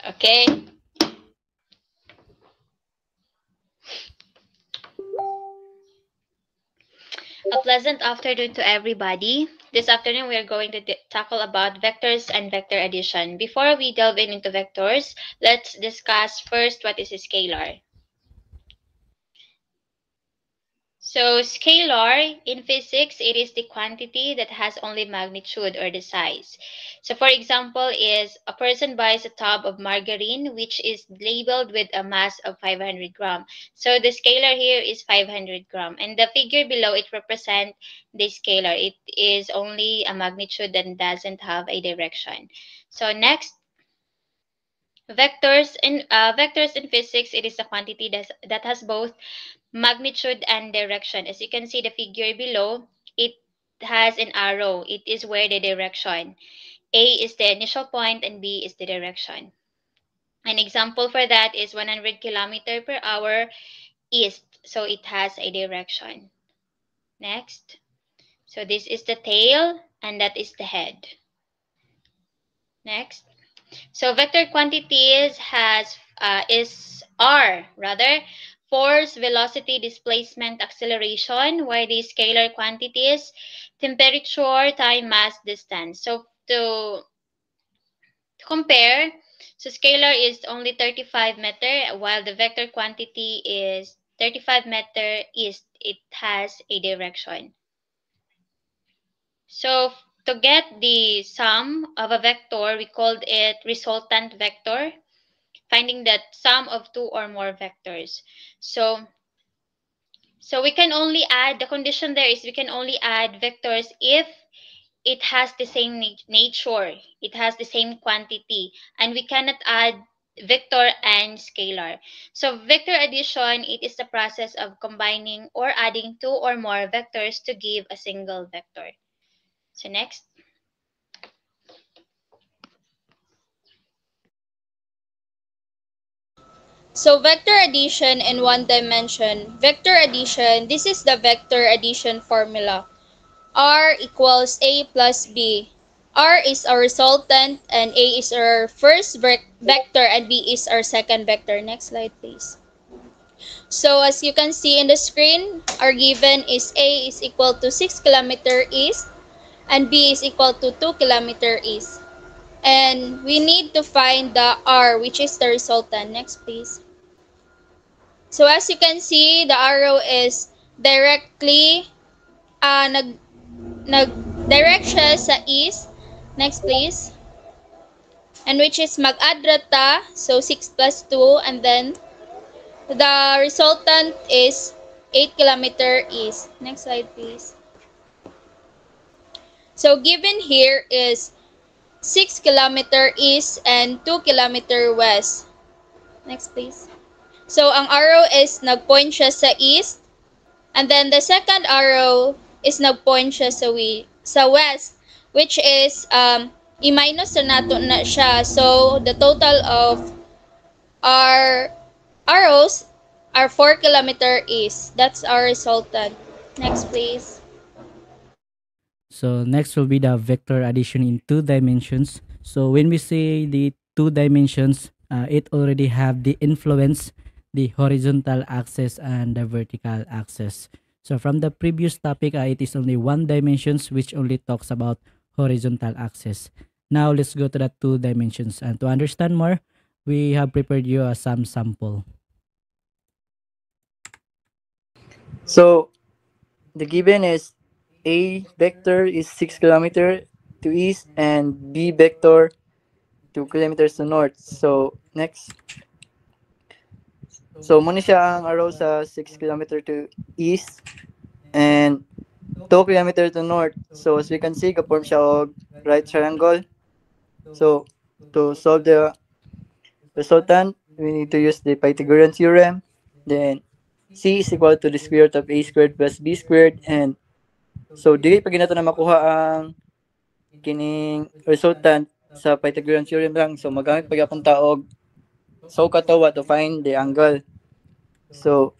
Okay. A pleasant afternoon to everybody. This afternoon we are going to tackle about vectors and vector addition. Before we delve into vectors, let's discuss first what is a scalar. So scalar, in physics, it is the quantity that has only magnitude or the size. So for example, is a person buys a tub of margarine which is labeled with a mass of 500 gram. So the scalar here is 500 gram. And the figure below, it represents the scalar. It is only a magnitude and doesn't have a direction. So next, vectors in physics, it is a quantity that has both magnitude and direction. As you can see the figure below, it has an arrow. It is where the direction. A is the initial point and B is the direction. An example for that is 100 kilometer per hour east. So it has a direction. Next. So this is the tail and that is the head. Next. So vector quantities is R rather force, velocity, displacement, acceleration, while the scalar quantities temperature, time, mass, distance. So to compare, so scalar is only 35 meter while the vector quantity is 35 meter east. It has a direction. So to get the sum of a vector, we called it resultant vector, finding that sum of two or more vectors. So we can only add, the condition there is we can only add vectors if it has the same nature, it has the same quantity, and we cannot add vector and scalar. So vector addition, it is the process of combining or adding two or more vectors to give a single vector. So next. So vector addition in one dimension. Vector addition, this is the vector addition formula. R equals A plus B. R is our resultant and A is our first vector and B is our second vector. Next slide, please. So as you can see in the screen, our given is A is equal to 6 kilometer east and B is equal to 2 kilometer east. And we need to find the R, which is the resultant. Next, please. So as you can see, the arrow is directly nag nag-direct siya sa east. Next, please. And which is mag-add ta, so 6 plus 2, and then the resultant is 8 kilometer east. Next slide, please. So given here is 6 kilometer east and 2 kilometer west. Next, please. So ang arrow is nag-point siya sa east, and then the second arrow is nag-point siya sa west, which is i-minus na nato na siya. So the total of our arrows are 4 kilometer east. That's our resultant. Next, please. So next will be the vector addition in two dimensions. So when we say the two dimensions, it already have the influence, the horizontal axis and the vertical axis. So from the previous topic, it is only one dimensions which only talks about horizontal axis. Now let's go to the two dimensions, and to understand more, we have prepared you some sample. So the given is A vector is 6 kilometer to east and B vector 2 kilometers to north. So next. So muna siya ang arrow sa 6 kilometer to east and 2 kilometer to north. So as we can see, kaporm siya og right triangle. So to solve the resultant, we need to use the Pythagorean theorem. Then C is equal to the square root of A squared plus B squared. And so dili pa ginato na makuha ang kining resultant sa Pythagorean theorem lang. So magamit pa gyapon ta og so katawa to find the angle. So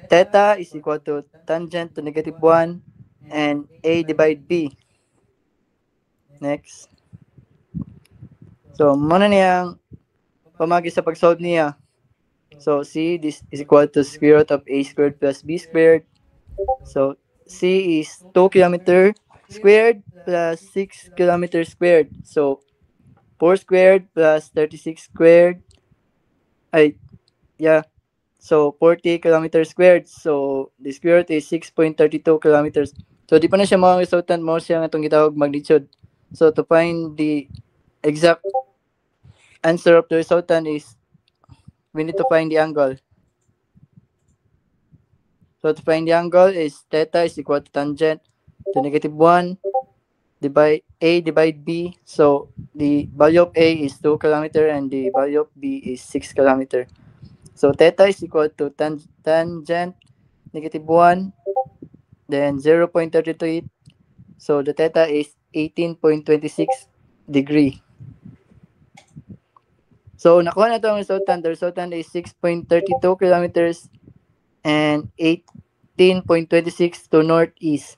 theta is equal to tangent to negative 1 and A divide B. Next. So muna niyang pamagi sa pag-solve niya. So C, this is equal to square root of A squared plus B squared. So C is 2 kilometer squared plus 6 kilometer squared. So 4 squared plus 36 squared. Ay, yeah. So 40 kilometers squared. So the square root is 6.32 kilometers. So di pa na siya mga resultant mo siya nga itong gitawag magnitude. So to find the exact answer of the resultant is we need to find the angle. So to find the angle is theta is equal to tangent to negative 1 divide A divide B. So the value of A is 2 kilometer and the value of B is 6 kilometer. So theta is equal to tangent negative 1 then 0.33. So the theta is 18.26 degree. So nakuha na ito ang resultant. The resultant is 6.32 kilometers and 18.26 to northeast.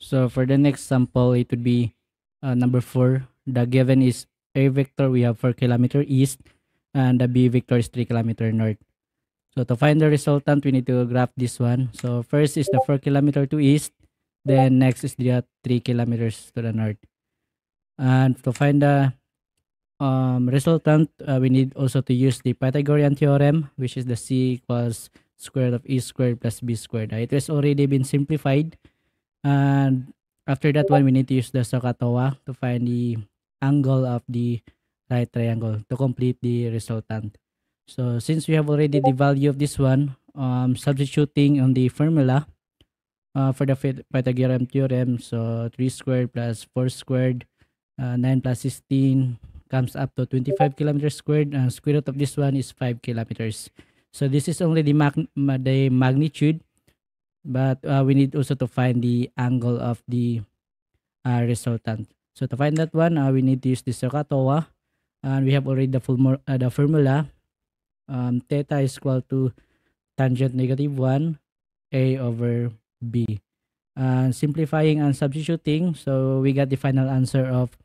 So for the next sample, it would be number 4. The given is A vector, we have 4 kilometer east, and the B vector is 3 kilometer north. So to find the resultant, we need to graph this one. So first is the 4 kilometer to east, then next is the 3 kilometers to the north. And to find the resultant, we need also to use the Pythagorean theorem, which is the C equals square root of A squared plus B squared. It has already been simplified. And after that one, we need to use the SOHCAHTOA to find the angle of the right triangle to complete the resultant. So since we have already the value of this one, substituting on the formula for the Pythagorean theorem, so 3 squared plus 4 squared, 9 plus 16 comes up to 25 kilometers squared, and square root of this one is 5 kilometers. So this is only the magnitude, but we need also to find the angle of the resultant. So to find that one, we need to use the SOHCAHTOA, and we have already the formula. Theta is equal to tangent negative 1 A over B. Simplifying and substituting, so we got the final answer of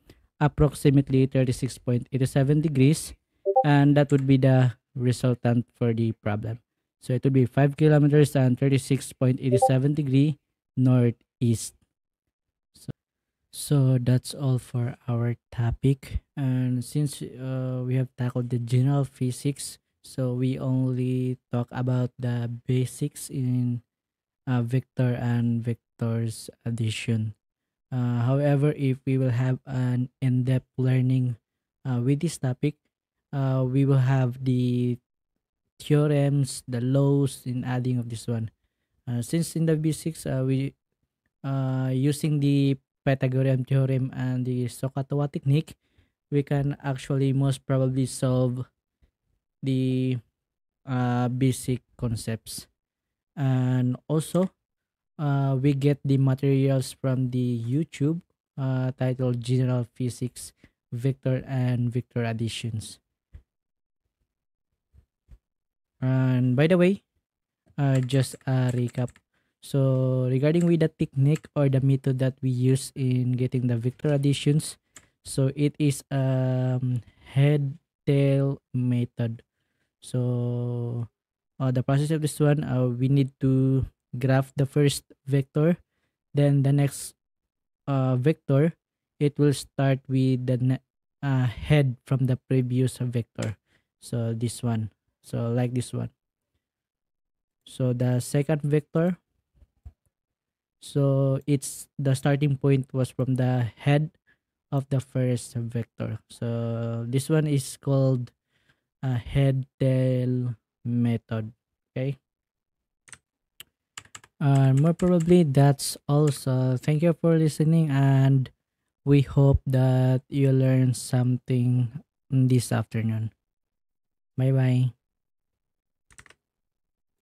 approximately 36.87 degrees, and that would be the resultant for the problem. So it would be 5 kilometers and 36.87 degree northeast. So that's all for our topic. And since we have tackled the general physics, so we only talk about the basics in vector and vectors addition. However, if we will have an in-depth learning with this topic, we will have the theorems, the laws in adding of this one. Since in the basics, we using the Pythagorean theorem and the SOHCAHTOA technique, we can actually most probably solve the basic concepts. And also, we get the materials from the YouTube titled General Physics, Vector and Vector Additions. And by the way, just a recap. So regarding with the technique or the method that we use in getting the vector additions, so it is head tail method. So the process of this one, we need to graph the first vector, then the next vector, it will start with the head from the previous vector. So this one, so like this one. So the second vector, so it's the starting point was from the head of the first vector. So this one is called head tail method. Okay. More probably that's all. So thank you for listening, and we hope that you learned something this afternoon. Bye bye.